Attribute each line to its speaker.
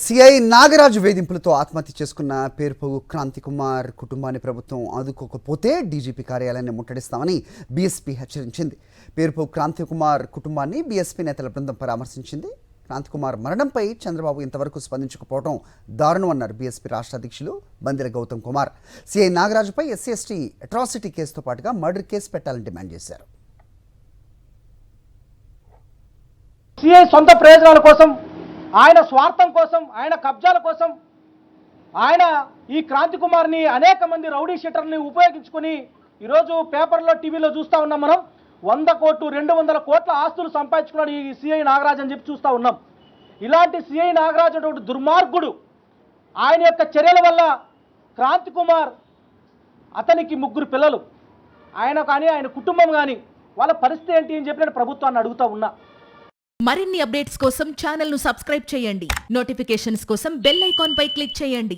Speaker 1: CI Nagaraju వేధింపులతో ఆత్మహత్య చేసుకున్న పేర్పోగు క్రాంతి కుమార్ కుటుంబాన్ని ప్రభుత్వం ఆదుకోకపోతే డీజీపీ కార్యాలయాన్ని ముట్టడిస్తామని బీఎస్పీ హెచ్చరించింది. పేర్పోగు క్రాంతి కుమార్ కుటుంబాన్ని బీఎస్పీ నేతల బృందం పరామర్శించింది. క్రాంతి కుమార్ మరణంపై చంద్రబాబు ఇంతవరకు స్పందించకపోవడం దారుణం అన్నారు బీఎస్పీ రాష్ట్ర అధ్యక్షులు బందెల గౌతమ్ కుమార్. సిఐ నాగరాజుపై ఎస్సీ/ఎస్టీ అట్రాసిటీ కేసుతో పాటుగా మర్డర్ కేసు పెట్టాలని డిమాండ్ చేశారు.
Speaker 2: సిఐ సొంత ప్రయోజనాల కోసం, ఆయన స్వార్థం కోసం, ఆయన కబ్జాల కోసం ఆయన ఈ క్రాంతి కుమార్ని అనేక మంది రౌడీ షీటర్ని ఉపయోగించుకొని ఈరోజు పేపర్లో టీవీలో చూస్తూ ఉన్నాం. మనం 100 కోట్లు 200 కోట్ల ఆస్తులు సంపాదించుకున్నాడు ఈ సిఐ నాగరాజ్ అని చెప్పి చూస్తూ ఉన్నాం. ఇలాంటి సిఐ నాగరాజ్ అటువంటి దుర్మార్గుడు ఆయన యొక్క చర్యల వల్ల క్రాంతి కుమార్ అతనికి 3 పిల్లలు, ఆయన కానీ ఆయన కుటుంబం కానీ వాళ్ళ పరిస్థితి ఏంటి అని చెప్పి నేను ప్రభుత్వాన్ని అడుగుతూ ఉన్నా.
Speaker 3: మరిన్ని అప్డేట్స్ కోసం ఛానల్ ను సబ్స్క్రైబ్ చేయండి. నోటిఫికేషన్స్ కోసం బెల్ ఐకాన్ పై క్లిక్ చేయండి.